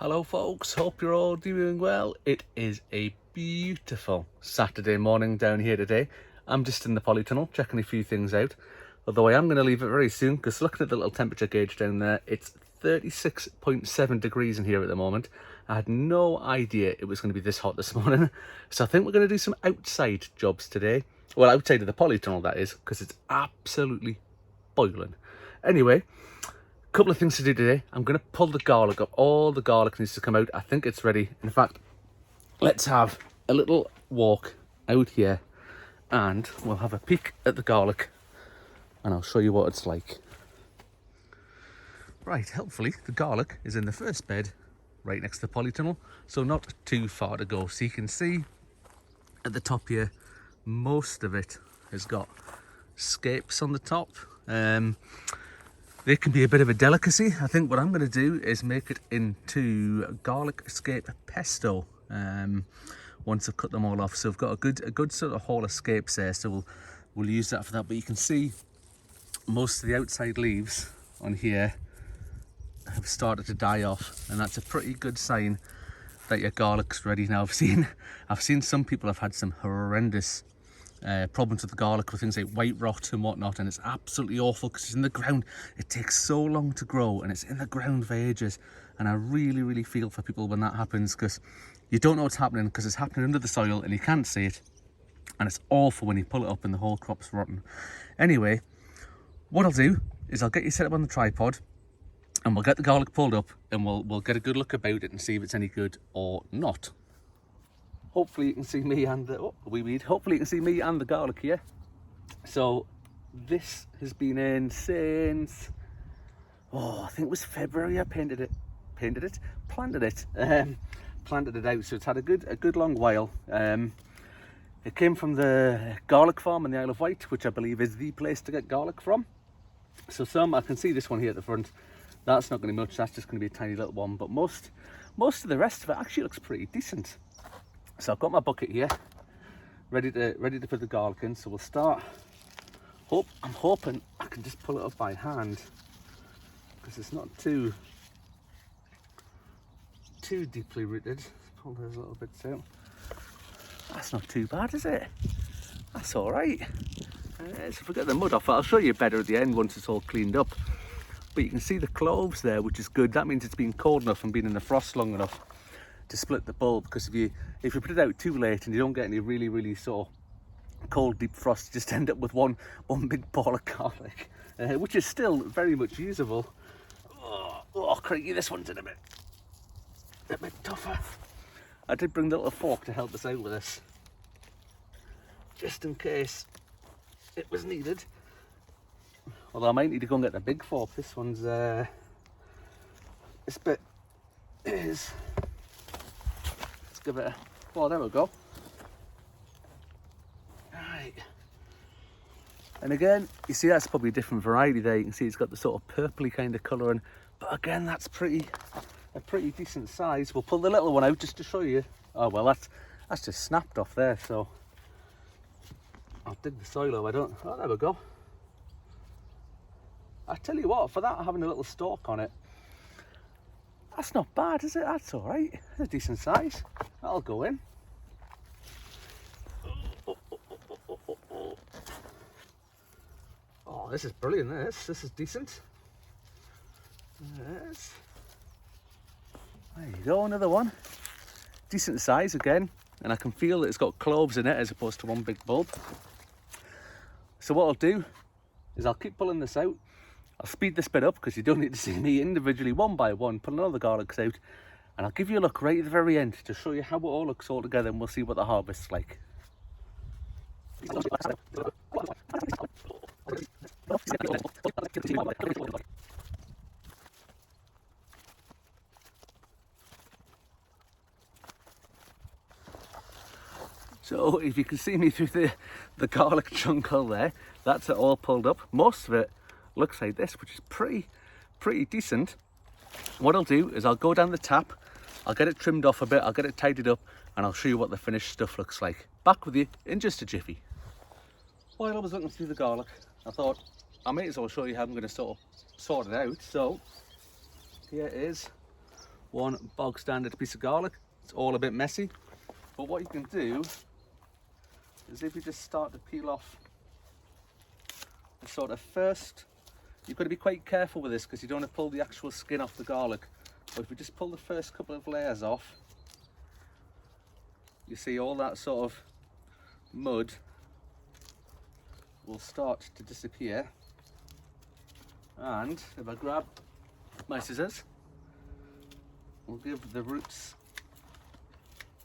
Hello folks, hope you're all doing well. It is a beautiful Saturday morning down here today. I'm just in the polytunnel checking a few things out, although I am going to leave it very soon because looking at the little temperature gauge down there, it's 36.7 degrees in here at the moment. I had no idea it was going to be this hot this morning, so I think we're going to do some outside jobs today. Well, outside of the polytunnel that is, because it's absolutely boiling. Anyway, couple of things to do today. I'm going to pull the garlic up. All the garlic needs to come out. I think it's ready. In fact, let's have a little walk out here and we'll have a peek at the garlic and I'll show you what it's like. Right, hopefully the garlic is in the first bed right next to the polytunnel, so not too far to go. So you can see at the top here, most of it has got scapes on the top. They can be a bit of a delicacy. I think what I'm going to do is make it into garlic scape pesto once I've cut them all off. So I've got a good sort of haul of scapes there, so we'll use that for that. But you can see most of the outside leaves on here have started to die off, and that's a pretty good sign that your garlic's ready. Now I've seen some people have had some horrendous problems with the garlic with things like white rot and whatnot, and it's absolutely awful because it's in the ground. It takes so long to grow and it's in the ground for ages, and I really feel for people when that happens, because you don't know what's happening because it's happening under the soil and you can't see it, and it's awful when you pull it up and the whole crop's rotten. Anyway, what I'll do is I'll get you set up on the tripod and we'll get the garlic pulled up and we'll get a good look about it and see if it's any good or not. Hopefully you can see me and the hopefully you can see me and the garlic here. So this has been in since, I think it was February. I planted it out. So it's had a good long while. It came from the garlic farm in the Isle of Wight, which I believe is the place to get garlic from. So I can see this one here at the front. That's not going to be much. That's just going to be a tiny little one. But most of the rest of it actually looks pretty decent. So I've got my bucket here, ready to put the garlic in. So we'll start. I'm hoping I can just pull it up by hand because it's not too deeply rooted. Let's pull those little bits out. That's not too bad, is it? That's all right. So if we get the mud off, I'll show you better at the end once it's all cleaned up. But you can see the cloves there, which is good. That means it's been cold enough and been in the frost long enough to split the bulb, because if you put it out too late and you don't get any really sort of cold deep frost, you just end up with one big ball of garlic, which is still very much usable. Oh crikey, this one's a bit tougher. I did bring the little fork to help us out with this, just in case it was needed. Although I might need to go and get the big fork. This one's this bit is. Give it a, well, there we go. Right, and again you see that's probably a different variety there. You can see it's got the sort of purpley kind of colouring, but again that's a pretty decent size. We'll pull the little one out just to show you. Oh well, that's just snapped off there, so I'll dig the soil out. Oh, there we go. I tell you what, for that having a little stalk on it, that's not bad, is it? That's all right. It's a decent size. That'll go in. Oh, this is brilliant. This is decent. Yes. There you go, another one. Decent size again, and I can feel that it's got cloves in it as opposed to one big bulb. So what I'll do is I'll keep pulling this out. I'll speed this bit up because you don't need to see me individually one by one pulling all the garlics out, and I'll give you a look right at the very end to show you how it all looks all together, and we'll see what the harvest's like. So if you can see me through the garlic jungle there, that's it all pulled up. Most of it looks like this, which is pretty decent. What I'll do is I'll go down the tap, I'll get it trimmed off a bit, I'll get it tidied up, and I'll show you what the finished stuff looks like. Back with you in just a jiffy. While I was looking through the garlic, I thought I may as well show you how I'm going to sort it out. So here is one bog standard piece of garlic. It's all a bit messy, but what you can do is if you just start to peel off the sort of first, you've got to be quite careful with this because you don't want to pull the actual skin off the garlic, but if you just pull the first couple of layers off, you see all that sort of mud will start to disappear. And if I grab my scissors, we'll give the roots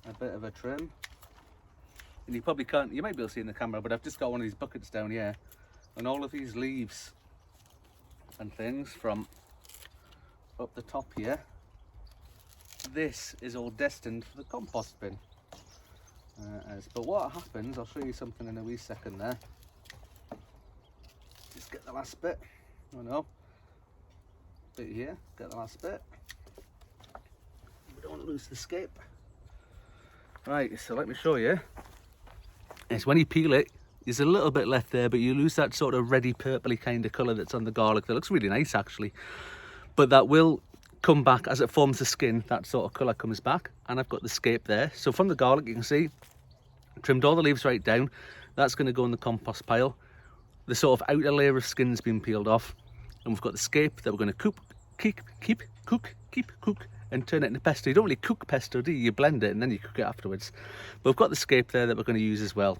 a bit of a trim. And you probably can't, you might be able to see in the camera, but I've just got one of these buckets down here, and all of these leaves and things from up the top here, this is all destined for the compost bin. But what happens, I'll show you something in a wee second there. Just get the last bit. Oh no, bit here, get the last bit. We don't want to lose the scape. Right, so let me show you. It's when you peel it, there's a little bit left there, but you lose that sort of reddy purpley kind of colour that's on the garlic. That looks really nice actually, but that will come back as it forms the skin. That sort of colour comes back, and I've got the scape there. So from the garlic, you can see trimmed all the leaves right down. That's going to go in the compost pile. The sort of outer layer of skin's been peeled off, and we've got the scape that we're going to cook, and turn it into pesto. You don't really cook pesto, do you? You blend it and then you cook it afterwards. But we've got the scape there that we're going to use as well.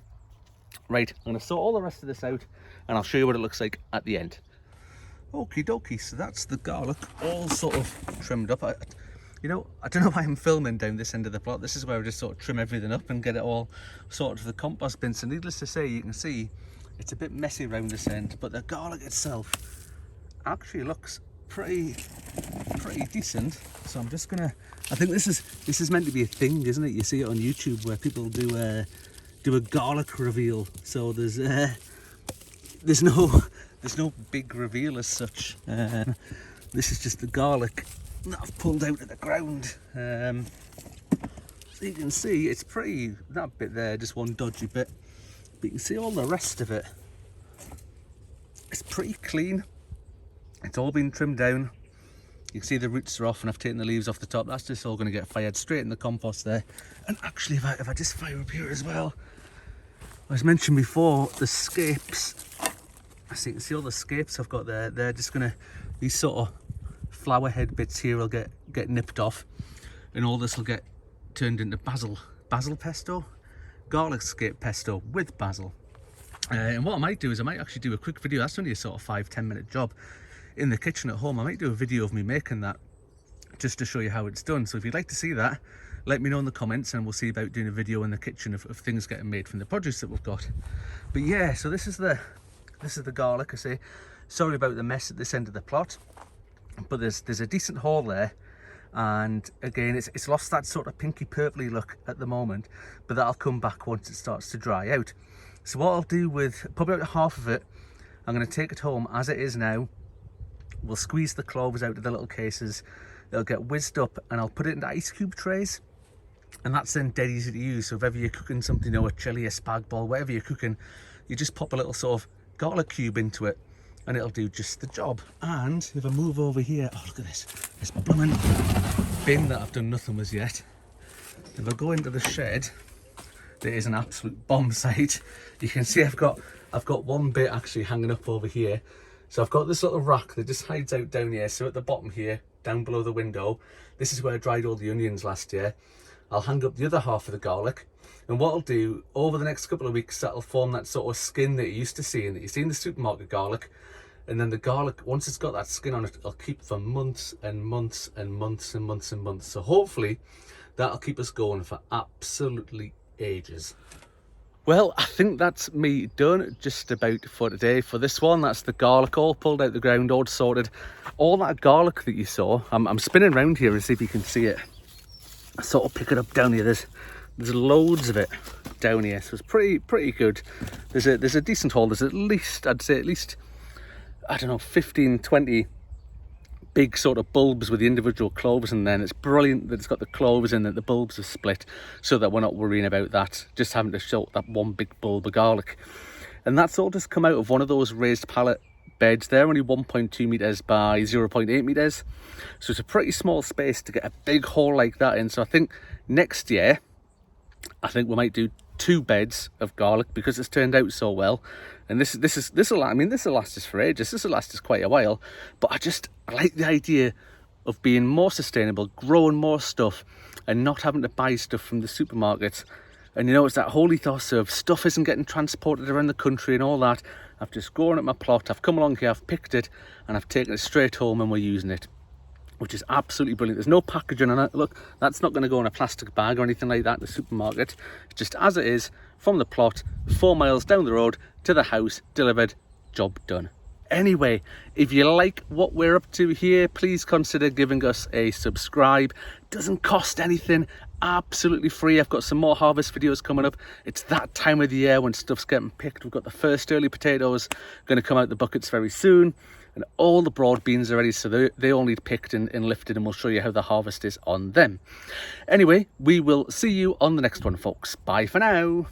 Right, I'm going to sort all the rest of this out, and I'll show you what it looks like at the end. Okie dokie, so that's the garlic all sort of trimmed up. You know, I don't know why I'm filming down this end of the plot. This is where I just sort of trim everything up and get it all sorted for the compost bin. So needless to say, you can see it's a bit messy around this end, but the garlic itself actually looks pretty decent. So I'm just gonna, I think this is meant to be a thing, isn't it? You see it on YouTube where people do a garlic reveal. So there's no big reveal as such. This is just the garlic that I've pulled out of the ground. So you can see it's pretty, that bit there, just one dodgy bit, but you can see all the rest of it. It's pretty clean. It's all been trimmed down. You can see the roots are off, and I've taken the leaves off the top. That's just all going to get fired straight in the compost there. And actually, if I just fire up here as well, as mentioned before, the scapes. So you can see all the scapes I've got there. They're just going to, these sort of flower head bits here will get nipped off, and all this will get turned into basil pesto, garlic scape pesto with basil. And what I might do is I might actually do a quick video. That's only a sort of 5-10 minute job in the kitchen at home. I might do a video of me making that just to show you how it's done. So if you'd like to see that, let me know in the comments, and we'll see about doing a video in the kitchen of things getting made from the produce that we've got. But yeah, so this is the garlic. I say sorry about the mess at this end of the plot, but there's a decent haul there. And again, it's lost that sort of pinky purpley look at the moment, but that'll come back once it starts to dry out. So what I'll do with probably about half of it, I'm going to take it home as it is now. We'll squeeze the cloves out of the little cases. They'll get whizzed up, and I'll put it into ice cube trays. And that's then dead easy to use. So if ever you're cooking something, you know, a chili, a spag bol, whatever you're cooking, you just pop a little sort of garlic cube into it, and it'll do just the job. And if I move over here, oh look at this, this blooming bin that I've done nothing with yet. If I go into the shed, there is an absolute bomb site. You can see I've got one bit actually hanging up over here. So I've got this little rack that just hides out down here. So at the bottom here, down below the window, this is where I dried all the onions last year. I'll hang up the other half of the garlic, and what I'll do over the next couple of weeks, that'll form that sort of skin that you're used to seeing, that you see in the supermarket garlic. And then the garlic, once it's got that skin on it, it'll keep for months and months and months and months and months. So hopefully that'll keep us going for absolutely ages. Well, I think that's me done just about for today. For this one, that's the garlic all pulled out the ground, all sorted. All that garlic that you saw, I'm spinning around here to see if you can see it. I sort of pick it up down here. There's loads of it down here, so it's pretty good. There's a decent haul. There's at least, I'd say at least, I don't know, 15, 20 big sort of bulbs with the individual cloves, and then it's brilliant that it's got the cloves in, that the bulbs are split, so that we're not worrying about that, just having to show that one big bulb of garlic. And that's all just come out of one of those raised pallet beds. They're only 1.2 meters by 0.8 meters, so it's a pretty small space to get a big hole like that in. So I think next year, I think we might do 2 beds of garlic because it's turned out so well. And this will, I mean, this will last us for ages. This will last us quite a while. But I like the idea of being more sustainable, growing more stuff, and not having to buy stuff from the supermarkets. And you know, it's that whole ethos of stuff isn't getting transported around the country and all that. I've just grown at my plot, I've come along here, I've picked it, and I've taken it straight home and we're using it, which is absolutely brilliant. There's no packaging on it. Look, that's not going to go in a plastic bag or anything like that in the supermarket. It's just as it is, from the plot, 4 miles down the road to the house, delivered, job done. Anyway, if you like what we're up to here, please consider giving us a subscribe. Doesn't cost anything, absolutely free. I've got some more harvest videos coming up. It's that time of the year when stuff's getting picked. We've got the first early potatoes going to come out the buckets very soon, and all the broad beans are ready, so they all need picked and lifted, and we'll show you how the harvest is on them. Anyway, we will see you on the next one, folks. Bye for now.